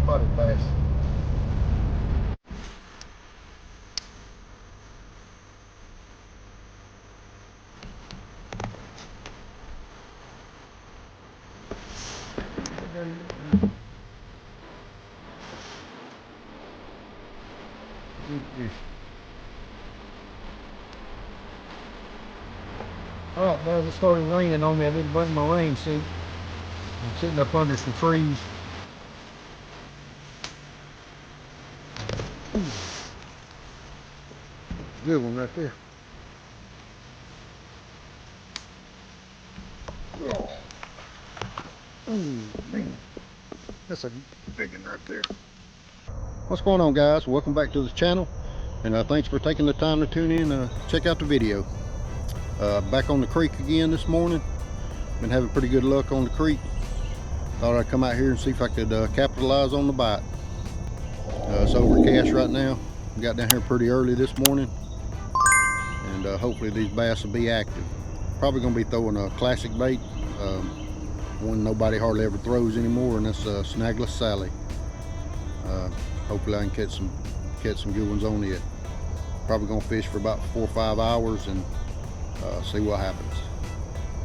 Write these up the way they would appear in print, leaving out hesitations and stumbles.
spotted bass. Oh, guys, it started raining on me. I didn't bring my rain suit. I'm sitting up under some trees. Good one right there. Oh, man. That's a big one right there. What's going on, guys? Welcome back to the channel, and thanks for taking the time to tune in, check out the video. Back on the creek again this morning. Been having pretty good luck on the creek. Thought I'd come out here and see if I could capitalize on the bite. It's overcast right now. We got down here pretty early this morning, and hopefully these bass will be active. Probably gonna be throwing a classic bait, one nobody hardly ever throws anymore, and that's Snagless Sally. Hopefully I can catch some good ones on it. Probably gonna fish for about 4 or 5 hours and see what happens.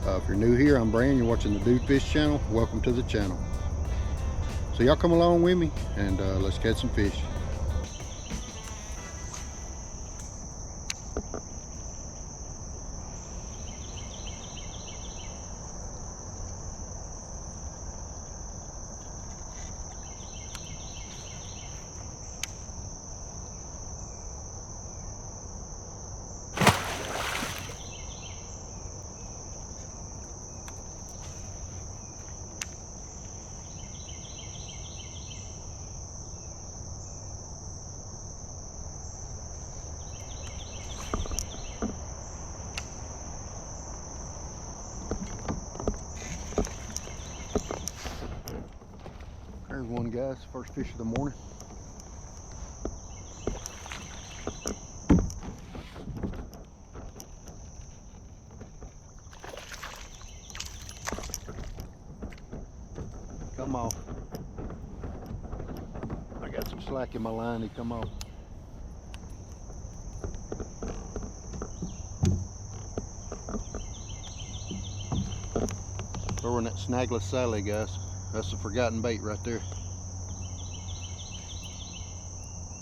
If you're new here, I'm Brian. You're watching the Dude Fish channel. Welcome to the channel. So y'all come along with me, and let's catch some fish. There's one, guys. First fish of the morning. Come off. I got some slack in my line. He come off. Throwing that Snagless Sally, guys. That's a forgotten bait right there.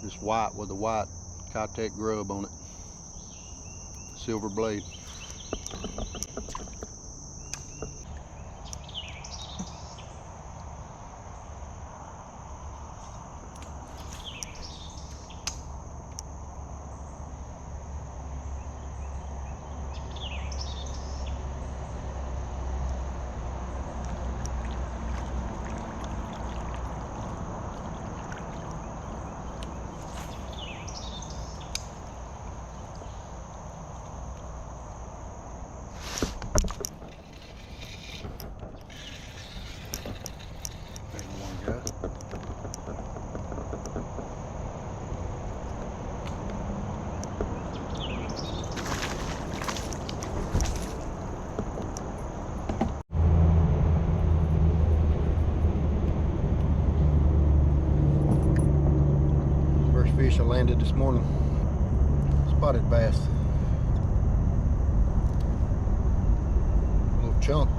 Just white with a white Kayak grub on it. Silver blade. Fish I landed this morning. Spotted bass. A little chunk.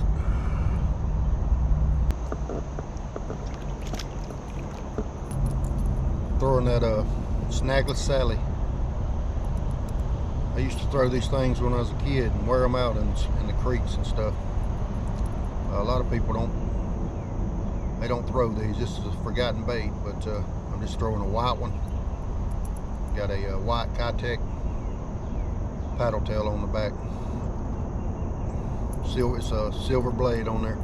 Throwing that Snagless Sally. I used to throw these things when I was a kid and wear them out in the creeks and stuff. A lot of people don't throw these. This is a forgotten bait, but I'm just throwing a white one. Got a white Kayak paddle tail on the back. It's a silver blade on there.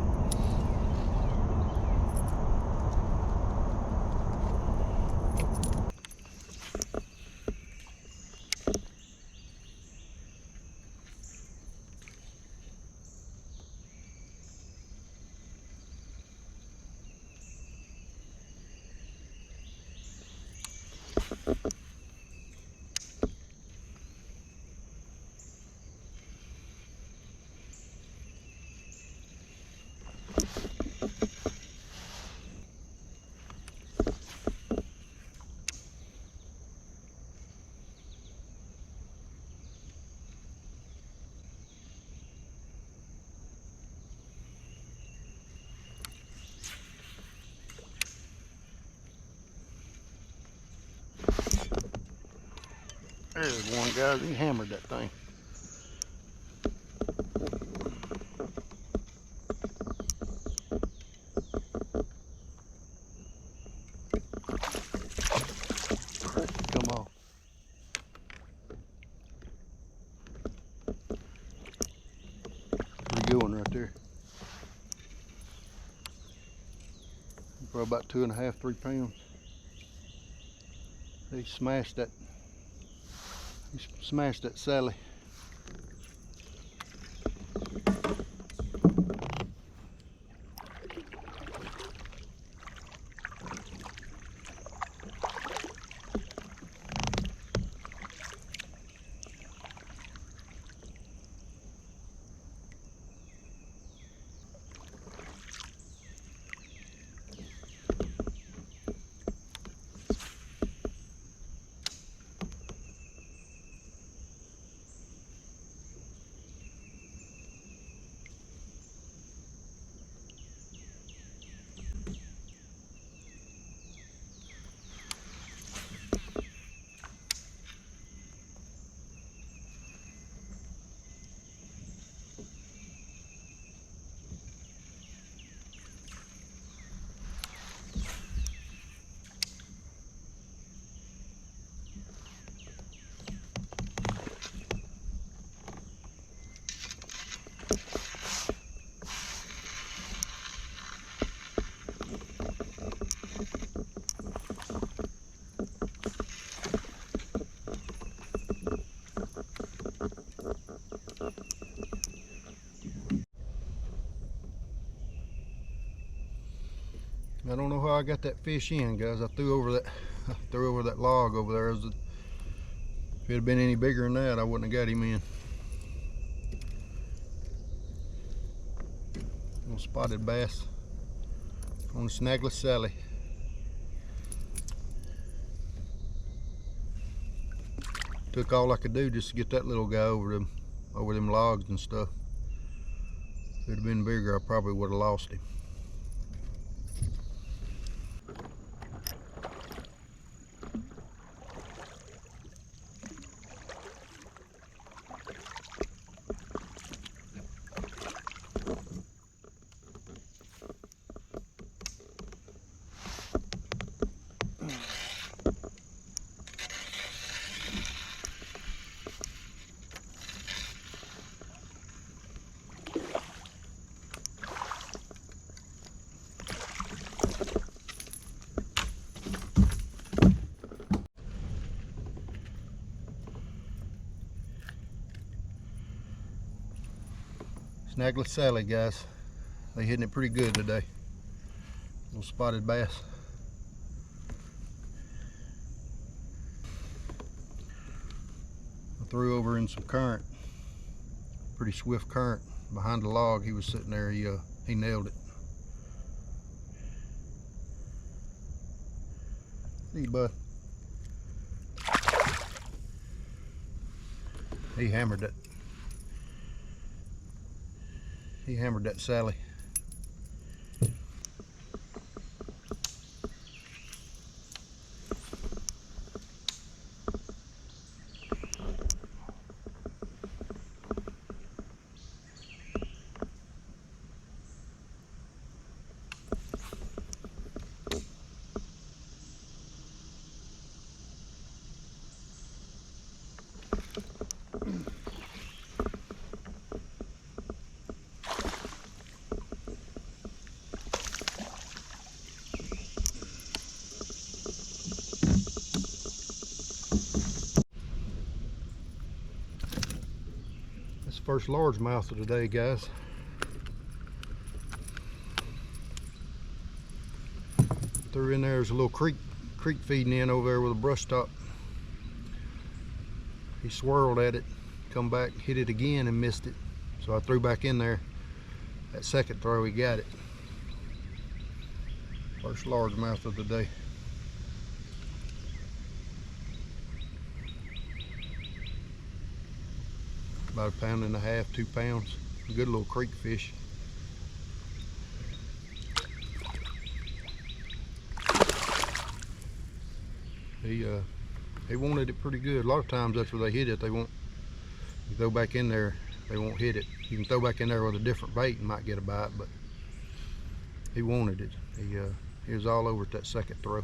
There's one, guys. He hammered that thing. Come on. Pretty good one right there. Probably about 2.5, 3 pounds. He smashed that. He smashed that Sally. I don't know how I got that fish in, guys. I threw over that log over there. If it had been any bigger than that, I wouldn't have got him in. Little spotted bass on the Snagless Sally. Took all I could do just to get that little guy over them logs and stuff. If it had been bigger, I probably would have lost him. Snagless Sally, guys. They hitting it pretty good today. Little spotted bass. I threw over in some current. Pretty swift current. Behind the log he was sitting there. He nailed it. See, bud. He hammered that. He hammered that Sally. First largemouth of the day, guys. Threw in there's a little creek feeding in over there with a brush top. He swirled at it, come back, hit it again and missed it. So I threw back in there. That second throw he got it. First largemouth of the day. About 1.5 pounds, 2 pounds. Good little creek fish. They wanted it pretty good. A lot of times after they hit it, they won't. You throw back in there, they won't hit it. You can throw back in there with a different bait and might get a bite, but he wanted it. He was all over at that second throw.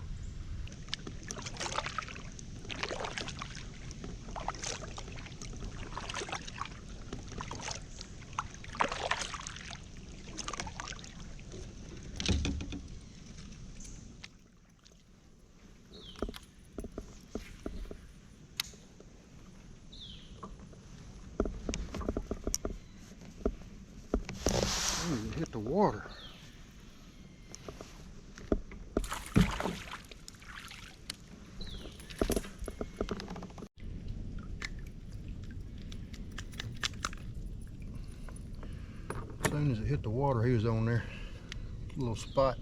It hit the water. As soon as it hit the water, he was on there. A little spot.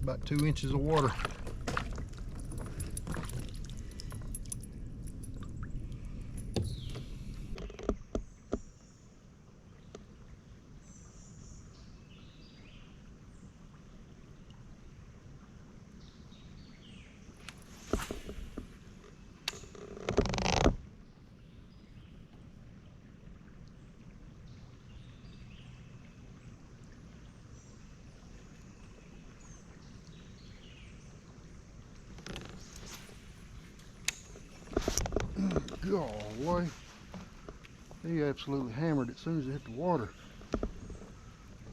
About 2 inches of water. Golly, he absolutely hammered it as soon as it hit the water.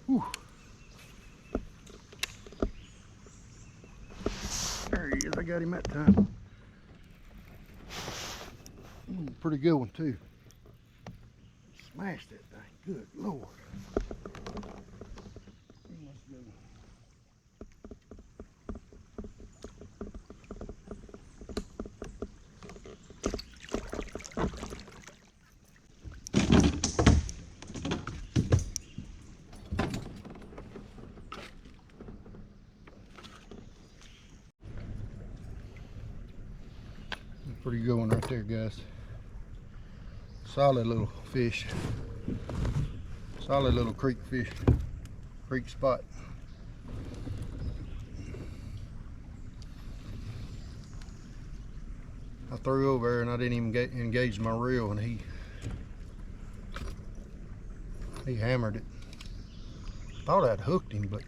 Whew. There he is, I got him that time. Pretty good one too. Smashed that thing, good Lord. He must have been pretty good one right there, guys. Solid little fish. Solid little creek fish. Creek spot. I threw over there and I didn't even engage my reel, and he hammered it. Thought I'd hooked him, but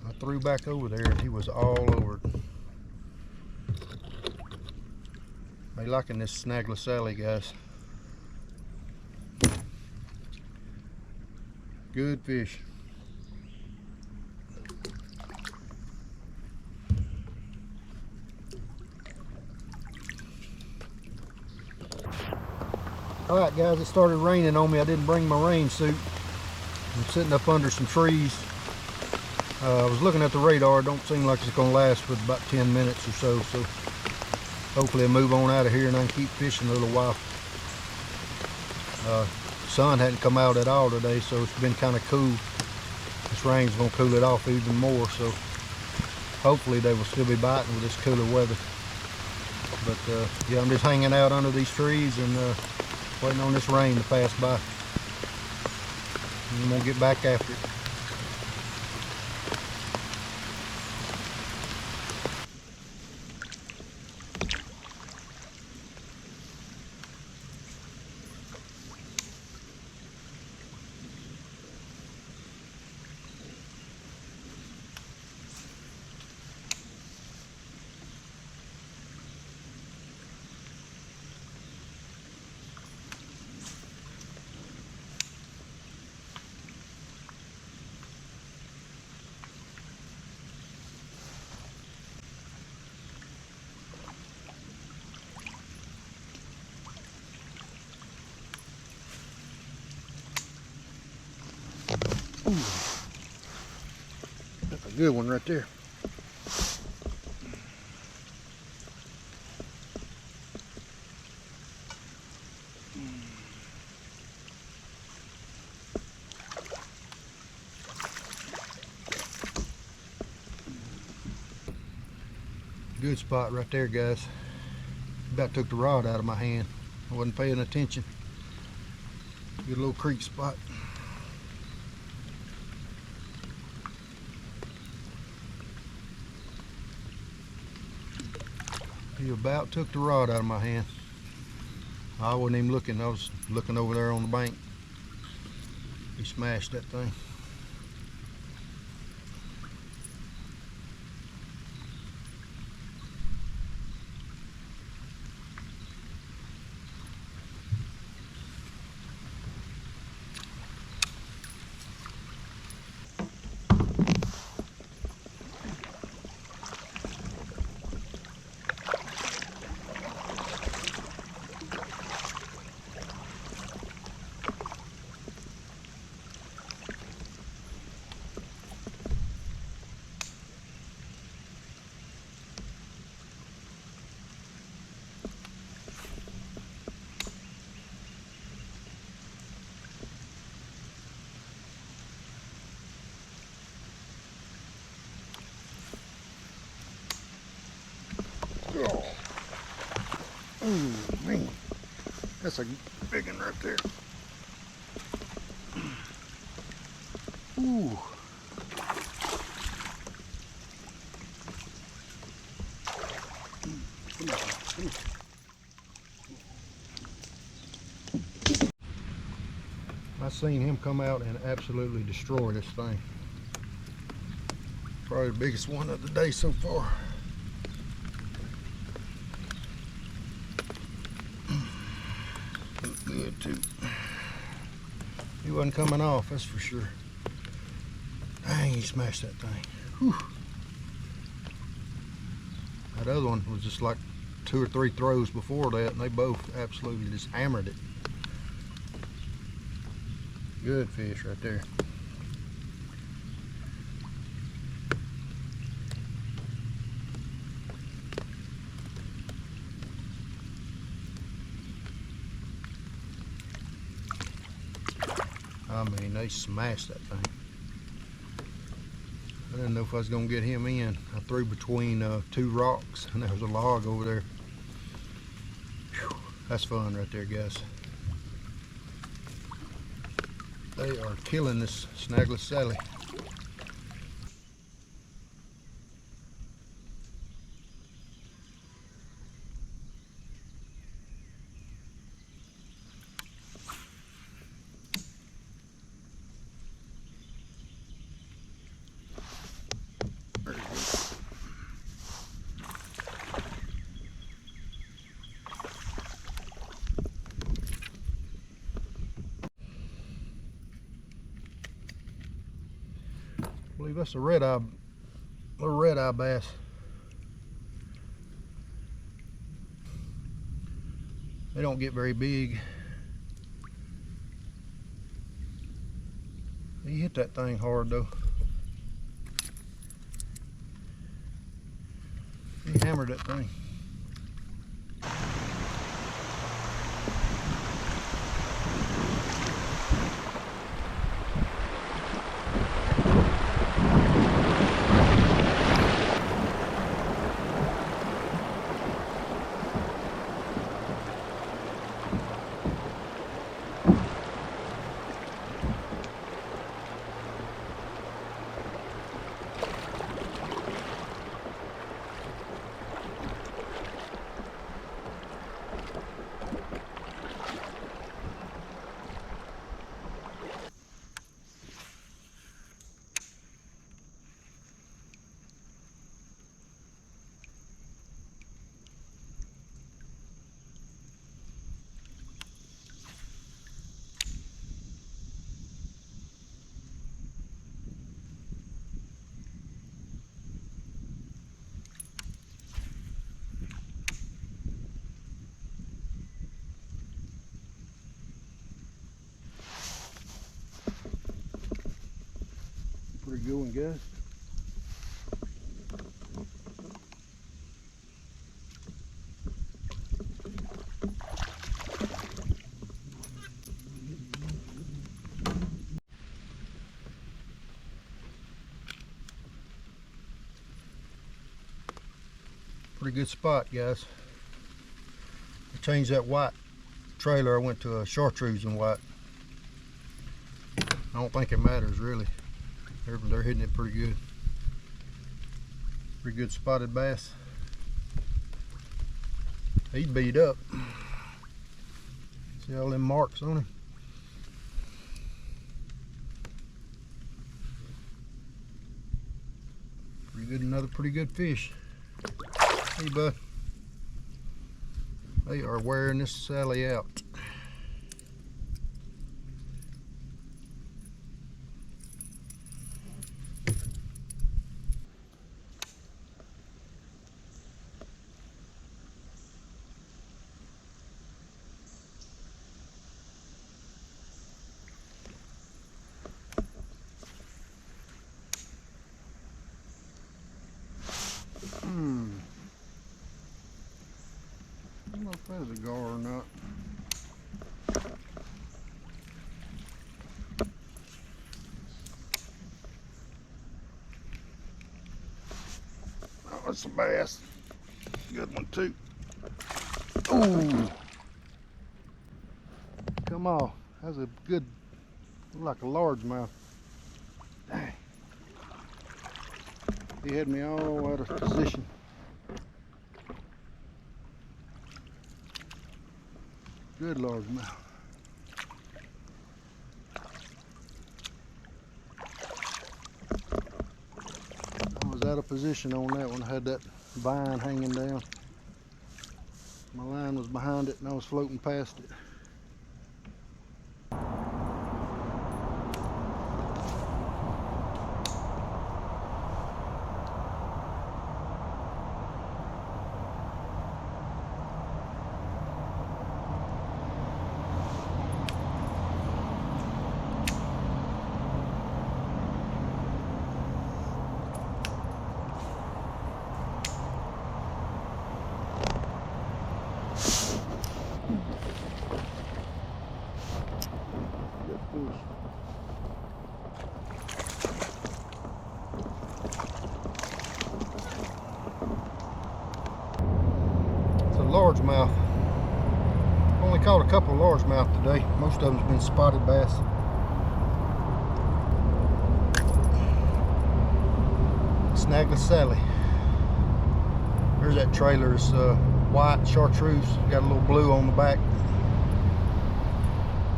I threw back over there and he was all over it. They liking this Snagless Sally, guys. Good fish. Alright guys, it started raining on me. I didn't bring my rain suit. I'm sitting up under some trees. I was looking at the radar. It don't seem like it's going to last for about 10 minutes or so. So hopefully I'll move on out of here and I can keep fishing a little while. Sun hadn't come out at all today, so it's been kind of cool. This rain's going to cool it off even more, so hopefully they will still be biting with this cooler weather. But yeah, I'm just hanging out under these trees and waiting on this rain to pass by. And I'm going to get back after it. Ooh, that's a good one right there. Good spot right there, guys. About took the rod out of my hand. I wasn't paying attention. Good little creek spot. He about took the rod out of my hand. I wasn't even looking, I was looking over there on the bank. He smashed that thing. Oh man, that's a big one right there. Ooh. Come on, come on. I seen him come out and absolutely destroy this thing. Probably the biggest one of the day so far. Look good too. He wasn't coming off, that's for sure. Dang, he smashed that thing. Whew. That other one was just like 2 or 3 throws before that, and they both absolutely just hammered it. Good fish right there. I mean, they smashed that thing. I didn't know if I was gonna get him in. I threw between 2 rocks, and there was a log over there. Whew, that's fun right there, guys. They are killing this Snagless Sally. I believe that's a little red-eye bass. They don't get very big. He hit that thing hard though. He hammered that thing. Pretty good one, guys. Pretty good spot, guys. I changed that white trailer. I went to a chartreuse and white. I don't think it matters really. They're hitting it pretty good. Pretty good spotted bass. He's beat up. See all them marks on him? Pretty good, another pretty good fish. Hey bud. They are wearing this Sally out. I don't know if that's a gar or not. Oh, that's a bass. Good one too. Ooh. Come on. That's a good, like a largemouth. Dang. He had me all out of position. Good largemouth. I was out of position on that one. I had that vine hanging down. My line was behind it and I was floating past it. It's a largemouth. Only caught a couple of largemouth today. Most of them's been spotted bass. Snagless Sally. There's that trailer. It's white chartreuse. Got a little blue on the back.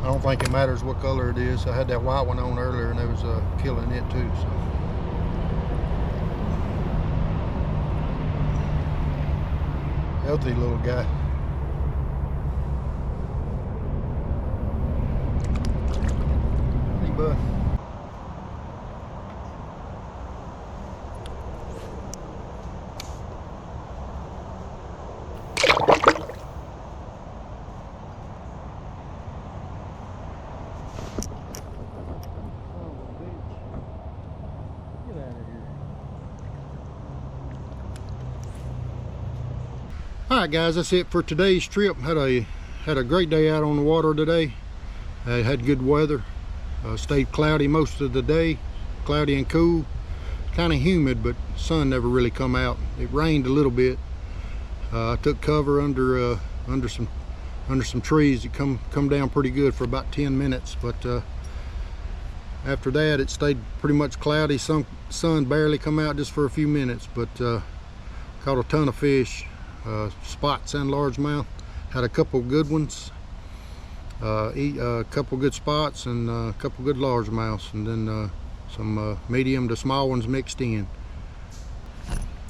I don't think it matters what color it is. I had that white one on earlier and it was killing it too. So. Healthy little guy. Hey bud. Alright guys, that's it for today's trip. Had a great day out on the water today. Had good weather. Stayed cloudy most of the day. Cloudy and cool. Kind of humid, but sun never really come out. It rained a little bit. I took cover under some trees. It come down pretty good for about 10 minutes, but after that it stayed pretty much cloudy. Sun barely come out just for a few minutes, but caught a ton of fish. Spots and largemouth. Had a couple good ones, a couple good spots and a couple good largemouths, and then some medium to small ones mixed in.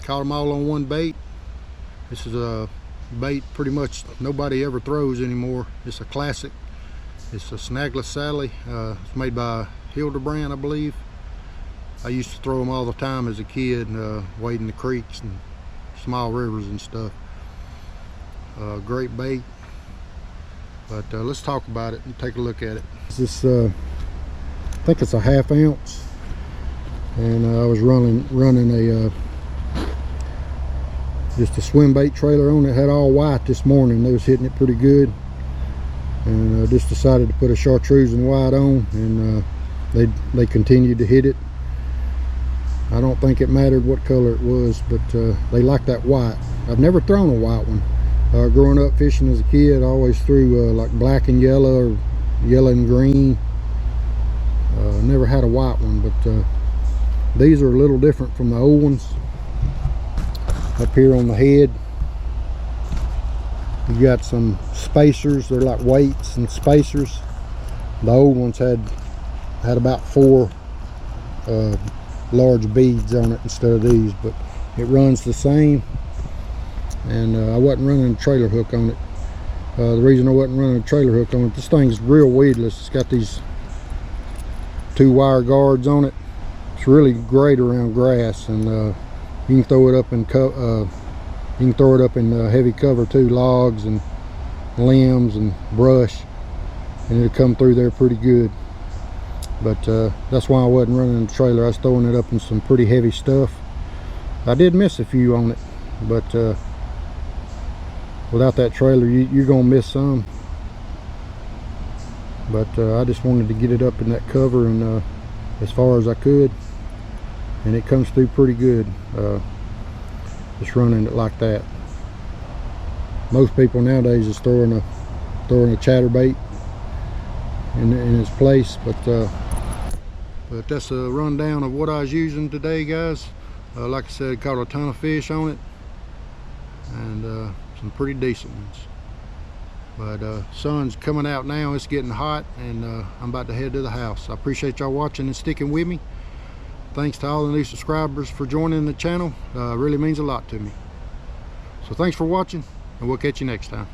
Caught them all on one bait. This is a bait pretty much nobody ever throws anymore. It's a classic. It's a Snagless Sally. It's made by Hildebrand, I believe. I used to throw them all the time as a kid, wading the creeks and small rivers and stuff. Great bait, but let's talk about it and take a look at it. This I think it's a 1/2 ounce, and I was running a just a swim bait trailer on it. Had all white this morning. They was hitting it pretty good, and just decided to put a chartreuse and white on, and they continued to hit it. I don't think it mattered what color it was, but they like that white. I've never thrown a white one. Growing up fishing as a kid, I always threw like black and yellow or yellow and green. never had a white one, but these are a little different from the old ones. Up here on the head, you got some spacers. They're like weights and spacers. The old ones had about 4 large beads on it instead of these, but it runs the same. And I wasn't running a trailer hook on it. The reason I wasn't running a trailer hook on it, this thing's real weedless. It's got these 2 wire guards on it. It's really great around grass, and you can throw it up in heavy cover too, logs and limbs and brush, and it'll come through there pretty good. But that's why I wasn't running the trailer. I was throwing it up in some pretty heavy stuff. I did miss a few on it, but without that trailer, you're gonna miss some. But I just wanted to get it up in that cover and as far as I could, and it comes through pretty good. Just running it like that. Most people nowadays is throwing a chatterbait in its place, but that's a rundown of what I was using today, guys. Like I said, caught a ton of fish on it, and some pretty decent ones. But sun's coming out now. It's getting hot, and I'm about to head to the house. I appreciate y'all watching and sticking with me. Thanks to all the new subscribers for joining the channel. Really means a lot to me. So thanks for watching, and we'll catch you next time.